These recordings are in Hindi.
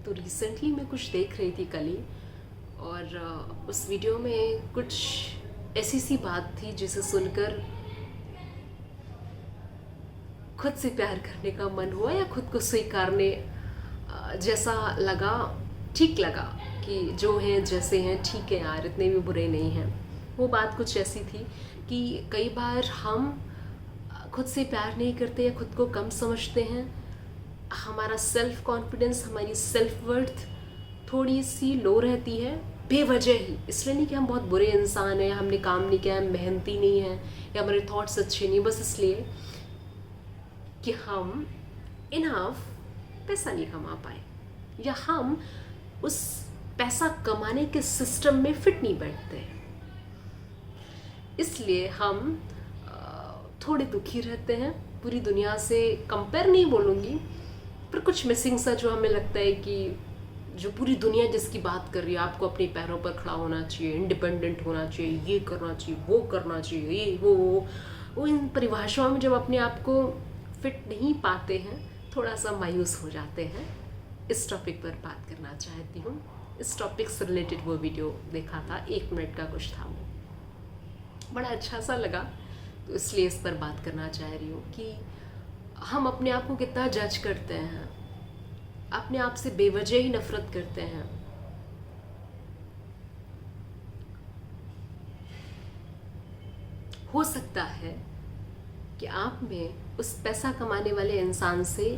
तो रिसेंटली मैं कुछ देख रही थी कल ही, और उस वीडियो में कुछ ऐसी सी बात थी जिसे सुनकर खुद से प्यार करने का मन हुआ या खुद को स्वीकारने जैसा लगा, ठीक लगा कि जो हैं जैसे हैं ठीक है यार, इतने भी बुरे नहीं हैं। वो बात कुछ ऐसी थी कि कई बार हम खुद से प्यार नहीं करते या खुद को कम समझते हैं। हमारा सेल्फ कॉन्फिडेंस, हमारी सेल्फ वर्थ थोड़ी सी लो रहती है बेवजह ही। इसलिए नहीं कि हम बहुत बुरे इंसान हैं, हमने काम नहीं किया, हम मेहनती नहीं हैं या हमारे थॉट्स अच्छे नहीं, बस इसलिए कि हम इनफ पैसा नहीं कमा पाए या हम उस पैसा कमाने के सिस्टम में फिट नहीं बैठते। इसलिए हम थोड़े दुखी रहते हैं, पूरी दुनिया से कंपेयर नहीं बोलूँगी, पर कुछ मिसिंग सा जो हमें लगता है कि जो पूरी दुनिया जिसकी बात कर रही है, आपको अपने पैरों पर खड़ा होना चाहिए, इंडिपेंडेंट होना चाहिए, ये करना चाहिए, वो करना चाहिए, ये वो इन परिभाषाओं में जब अपने आप को फिट नहीं पाते हैं, थोड़ा सा मायूस हो जाते हैं। इस टॉपिक पर बात करना चाहती हूँ। इस टॉपिक से रिलेटेड वो वीडियो देखा था, 1 मिनट का कुछ था, वो बड़ा अच्छा सा लगा, तो इसलिए इस पर बात करना चाह रही हूँ कि हम अपने आप को कितना जज करते हैं, अपने आप से बेवजह ही नफरत करते हैं। हो सकता है कि आप में उस पैसा कमाने वाले इंसान से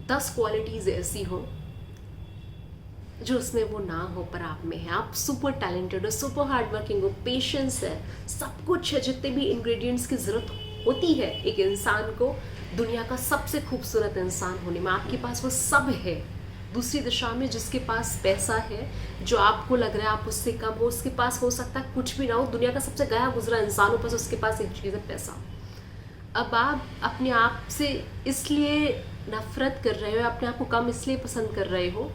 10 क्वालिटीज़ ऐसी हो जो उसमें वो ना हो, पर आप में है। आप सुपर टैलेंटेड हो, सुपर हार्ड वर्किंग हो, पेशेंस है, सब कुछ है, जितने भी इंग्रेडिएंट्स की ज़रूरत होती है एक इंसान को दुनिया का सबसे खूबसूरत इंसान होने में, आपके पास वो सब है। दूसरी दिशा में जिसके पास पैसा है, जो आपको लग रहा है आप उससे कम हो, उसके पास हो सकता है कुछ भी ना हो, दुनिया का सबसे गया गुजरा इंसान हो, बस उसके पास एक चीज़ है, पैसा। अब आप अपने आप से इसलिए नफरत कर रहे हो, अपने आप को कम इसलिए पसंद कर रहे हो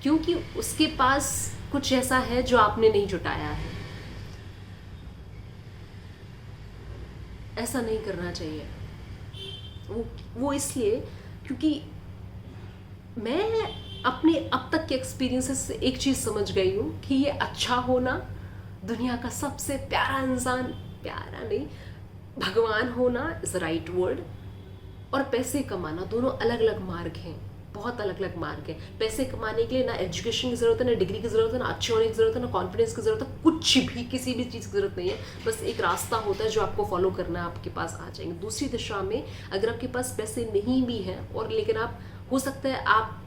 क्योंकि उसके पास कुछ ऐसा है जो आपने नहीं जुटाया है। ऐसा नहीं करना चाहिए। वो इसलिए क्योंकि मैं अपने अब तक के एक्सपीरियंसेस से एक चीज़ समझ गई हूँ कि ये अच्छा होना, दुनिया का सबसे प्यारा इंसान, प्यारा नहीं, भगवान होना इज़ राइट वर्ड, और पैसे कमाना, दोनों अलग अलग मार्ग हैं, बहुत अलग अलग मार्ग है। पैसे कमाने के लिए ना एजुकेशन की ज़रूरत है, ना डिग्री की ज़रूरत है, ना अच्छे होने की ज़रूरत है, ना कॉन्फिडेंस की ज़रूरत है, कुछ भी, किसी भी चीज़ की ज़रूरत नहीं है। बस एक रास्ता होता है जो आपको फॉलो करना है, आपके पास आ जाएंगे। दूसरी दिशा में अगर आपके पास पैसे नहीं भी हैं और लेकिन आप, हो सकता है आप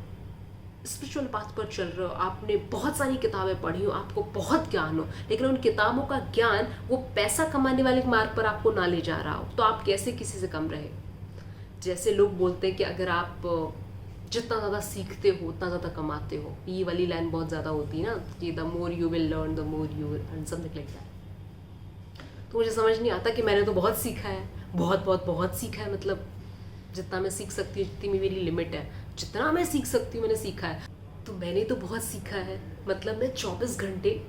स्पिरिचुअल पाथ पर चल रहे हो, आपने बहुत सारी किताबें पढ़ी हो, आपको बहुत ज्ञान हो, लेकिन उन किताबों का ज्ञान वो पैसा कमाने वाले मार्ग पर आपको ना ले जा रहा हो, तो आप कैसे किसी से कम रहे। जैसे लोग बोलते हैं कि अगर आप जितना ज़्यादा सीखते हो उतना ज़्यादा कमाते हो, ये वाली लाइन बहुत ज़्यादा होती है ना कि the more you will learn the more you will earn, something like that. तो मुझे समझ नहीं आता कि मैंने तो बहुत सीखा है, बहुत बहुत बहुत सीखा है, मतलब जितना मैं सीख सकती हूँ, जितनी मेरी लिमिट है, जितना मैं सीख सकती हूँ मैंने सीखा है। तो मैंने तो बहुत सीखा है, मतलब मैं 24 घंटे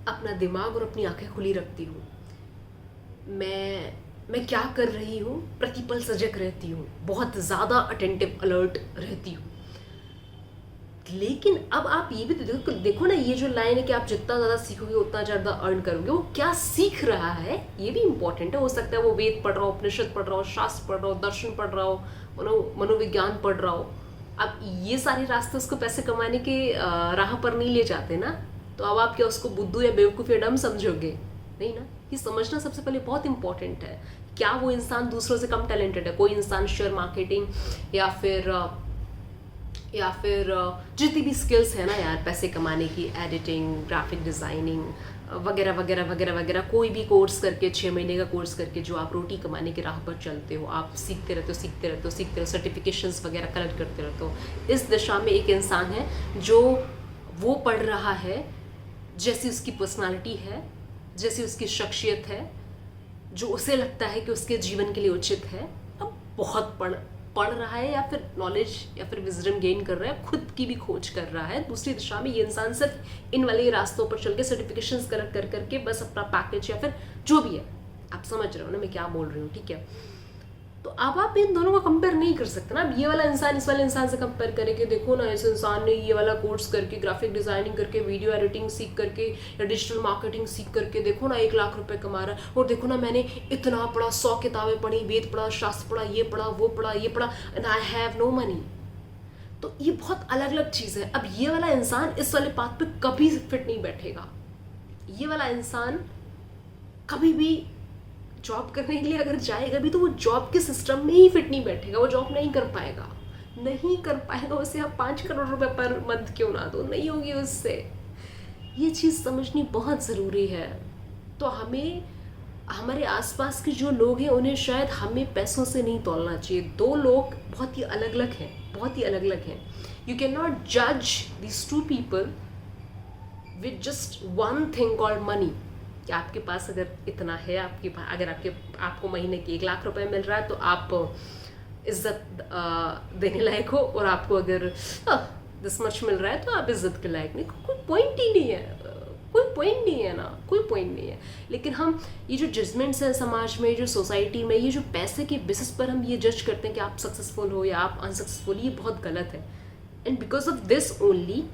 अपना दिमाग और अपनी आंखें खुली रखती हूँ। मैं क्या कर रही हूँ, प्रतिपल सजग रहती हूँ, बहुत ज़्यादा अटेंटिव अलर्ट रहती हूँ। लेकिन अब आप ये भी तो देखो ना, ये जो लाइन है कि आप जितना ज़्यादा सीखोगे उतना ज़्यादा अर्न करोगे, वो क्या सीख रहा है ये भी इंपॉर्टेंट है। हो सकता है वो वेद पढ़ रहा हो, उपनिषद पढ़ रहा हो, शास्त्र पढ़ रहा हो, दर्शन पढ़ रहा हो, मनोविज्ञान पढ़ रहा हो। अब ये सारे रास्ते उसको पैसे कमाने के राह पर नहीं ले जाते ना, तो अब आप क्या उसको बुद्धू या बेवकूफ़ या डम समझोगे? नहीं ना। ये समझना सबसे पहले बहुत इंपॉर्टेंट है, क्या वो इंसान दूसरों से कम टैलेंटेड है। कोई इंसान शेयर मार्केटिंग या फिर जितनी भी स्किल्स है ना यार पैसे कमाने की, एडिटिंग, ग्राफिक डिज़ाइनिंग वगैरह वगैरह वगैरह वगैरह, कोई भी कोर्स करके, 6 महीने का कोर्स करके जो आप रोटी कमाने के राह पर चलते हो, आप सीखते रहते हो, सर्टिफिकेशंस वगैरह कलेक्ट करते रहते हो। इस दिशा में एक इंसान है जो वो पढ़ रहा है जैसी उसकी पर्सनालिटी है, जैसी उसकी शख्सियत है, जो उसे लगता है कि उसके जीवन के लिए उचित है। अब बहुत पढ़ रहा है या फिर नॉलेज या फिर विजडम गेन कर रहा है, खुद की भी खोज कर रहा है। दूसरी दिशा में ये इंसान सिर्फ इन वाले रास्तों पर चल के सर्टिफिकेशंस कलेक्ट कर करके बस अपना पैकेज या फिर जो भी है, आप समझ रहे हो ना मैं क्या बोल रही हूँ, ठीक है। तो अब आप इन दोनों को कंपेयर नहीं कर सकते ना। अब ये वाला इंसान इस वाले इंसान से कंपेयर करेंगे, देखो ना इस इंसान ने ये वाला कोर्स करके, ग्राफिक डिजाइनिंग करके, वीडियो एडिटिंग सीख करके या डिजिटल मार्केटिंग सीख करके देखो ना 1 लाख रुपए कमा रहा है, और देखो ना मैंने इतना पढ़ा, 100 किताबें पढ़ी, वेद पढ़ा, शास्त्र पढ़ा, ये पढ़ा, वो पढ़ा, ये पढ़ा, and I have no money. तो ये बहुत अलग अलग चीज़ है। अब ये वाला इंसान इस वाले पाथ पे कभी फिट नहीं बैठेगा। ये वाला इंसान कभी भी जॉब करने के लिए अगर जाएगा भी तो वो जॉब के सिस्टम में ही फिट नहीं बैठेगा, वो जॉब नहीं कर पाएगा, नहीं कर पाएगा। उसे आप 5 करोड़ रुपए पर मंथ क्यों ना दो, नहीं होगी उससे। ये चीज़ समझनी बहुत ज़रूरी है। तो हमें हमारे आसपास के जो लोग हैं उन्हें शायद हमें पैसों से नहीं तौलना चाहिए। दो लोग बहुत ही अलग अलग हैं, बहुत ही अलग अलग हैं। यू कैन नॉट जज these two people with just one thing called money. कि आपके पास अगर इतना है, अगर आपको महीने के 1 लाख रुपए मिल रहा है तो आप इज्जत देने लायक हो, और आपको अगर दिस मच मिल रहा है तो आप इज्जत के लायक नहीं। कोई पॉइंट ही नहीं है, कोई पॉइंट नहीं है ना, कोई पॉइंट नहीं है। लेकिन हम ये जो जजमेंट्स हैं समाज में, जो सोसाइटी में, ये जो पैसे के बेसिस पर हम ये जज करते हैं कि आप सक्सेसफुल हो या आप अनसक्सेसफुल, ये बहुत गलत है। And because of this only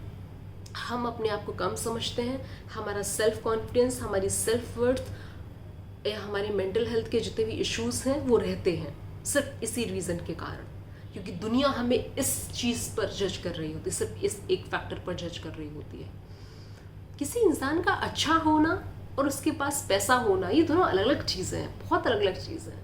हम अपने आप को कम समझते हैं। हमारा सेल्फ कॉन्फिडेंस, हमारी सेल्फ वर्थ या हमारी मेंटल हेल्थ के जितने भी इश्यूज़ हैं वो रहते हैं सिर्फ इसी रीज़न के कारण, क्योंकि दुनिया हमें इस चीज़ पर जज कर रही होती है, सिर्फ इस एक फैक्टर पर जज कर रही होती है। किसी इंसान का अच्छा होना और उसके पास पैसा होना, ये दोनों अलग अलग चीज़ें हैं, बहुत अलग अलग चीज़ें हैं,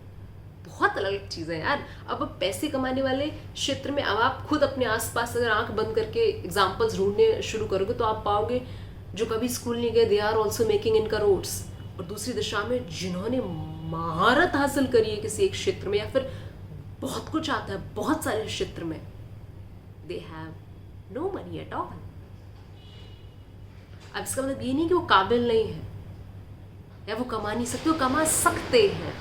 बहुत अलग अलग चीज़ें हैं यार। अब पैसे कमाने वाले क्षेत्र में अब आप खुद अपने आसपास अगर आंख बंद करके एग्जांपल्स ढूंढने शुरू करोगे तो आप पाओगे जो कभी स्कूल नहीं गए, they are also making in crores. और दूसरी दिशा में जिन्होंने महारत हासिल करी है किसी एक क्षेत्र में, या फिर बहुत कुछ आता है बहुत सारे क्षेत्र में, they have no money at all. अब इसका मतलब ये नहीं कि वो काबिल नहीं है या वो कमा नहीं सकते, वो कमा सकते हैं,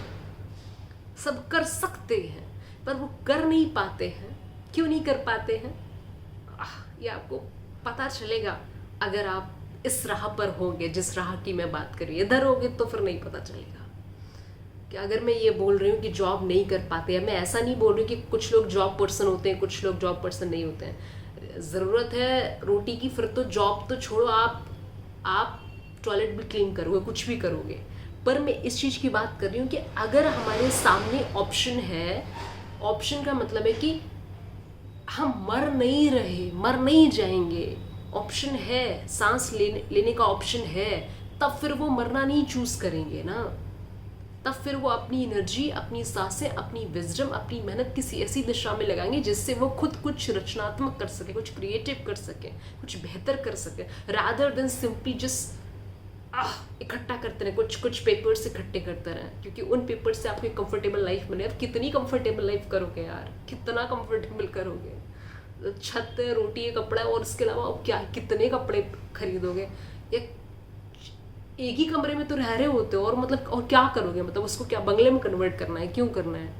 सब कर सकते हैं, पर वो कर नहीं पाते हैं। क्यों नहीं कर पाते हैं ये आपको पता चलेगा अगर आप इस राह पर होंगे, जिस राह की मैं बात कर रही हूँ। इधर होंगे तो फिर नहीं पता चलेगा। कि अगर मैं ये बोल रही हूँ कि जॉब नहीं कर पाते हैं, मैं ऐसा नहीं बोल रही हूँ कि कुछ लोग जॉब पर्सन होते हैं, कुछ लोग जॉब पर्सन नहीं होते हैं। ज़रूरत है रोटी की, फिर तो जॉब तो छोड़ो, आप टॉयलेट भी क्लीन करोगे, कुछ भी करोगे। पर मैं इस चीज़ की बात कर रही हूँ कि अगर हमारे सामने ऑप्शन है, ऑप्शन का मतलब है कि हम मर नहीं रहे, मर नहीं जाएंगे, ऑप्शन है, सांस लेने का ऑप्शन है, तब फिर वो मरना नहीं चूज करेंगे ना। तब फिर वो अपनी एनर्जी, अपनी सांसें, अपनी विजडम, अपनी मेहनत किसी ऐसी दिशा में लगाएंगे जिससे वो खुद कुछ रचनात्मक कर सके, कुछ क्रिएटिव कर सके, कुछ बेहतर कर सके, रादर देन सिंपली जस्ट इकट्ठा करते रहे, कुछ पेपर्स इकट्ठे करते रहे, क्योंकि उन पेपर्स से आपको कंफर्टेबल लाइफ मिले। अब कितनी कंफर्टेबल लाइफ करोगे यार, कितना कंफर्टेबल करोगे? छत है, रोटी है, कपड़ा है, और इसके अलावा अब क्या, कितने कपड़े खरीदोगे? एक ही कमरे में तो रह रहे होते हो, और मतलब और क्या करोगे? मतलब उसको क्या बंगले में कन्वर्ट करना है? क्यों करना है?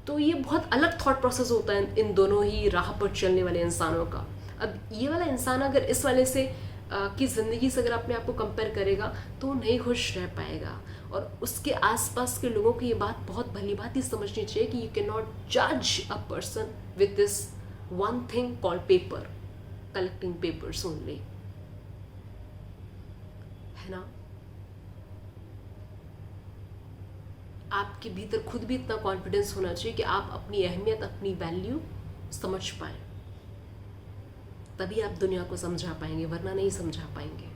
तो ये बहुत अलग थॉट प्रोसेस होता है इन दोनों ही राह पर चलने वाले इंसानों का। अब ये वाला इंसान अगर इस वाले से की ज़िंदगी से अगर अपने आप को कंपेयर करेगा तो वो नहीं खुश रह पाएगा। और उसके आसपास के लोगों को ये बात बहुत भली भांति समझनी चाहिए कि यू कैन नॉट जज a person with this one thing called paper, collecting papers only, है ना। आपके भीतर खुद भी इतना कॉन्फिडेंस होना चाहिए कि आप अपनी अहमियत, अपनी वैल्यू समझ पाएं, तभी आप दुनिया को समझा पाएंगे, वरना नहीं समझा पाएंगे।